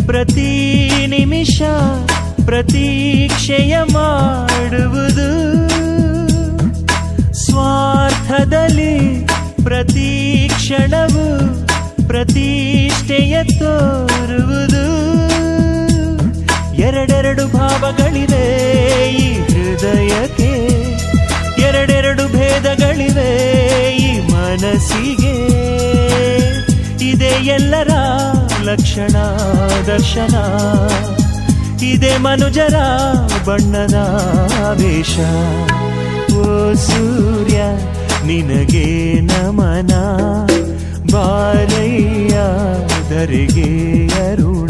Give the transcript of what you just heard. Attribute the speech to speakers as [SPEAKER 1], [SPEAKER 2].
[SPEAKER 1] ಪ್ರತಿ ನಿಮಿಷ ಪ್ರತೀಕ್ಷೆಯ ಮಾಡುವುದು, ಸ್ವಾರ್ಥದಲ್ಲಿ ಪ್ರತಿ ಕ್ಷಣವು ಪ್ರತಿಷ್ಠೆಯ ತೋರುವುದು. ಎರಡೆರಡು ಭಾವಗಳಿವೆ ಈ ಹೃದಯಕ್ಕೆ, ಎರಡೆರಡು ಭೇದಗಳಿವೆ ಈ ಮನಸ್ಸಿಗೆ. ಇದೇ ಎಲ್ಲರ ಲಕ್ಷಣ ದರ್ಶನ, ಇದೇ ಮನುಜರ ಬಣ್ಣದ ವೇಷ. ಓ ಸೂರ್ಯ ನಿನಗೆ ನಮನ, ಬಾರಯ್ಯ ಧರೆಗೆ ಅರುಣ.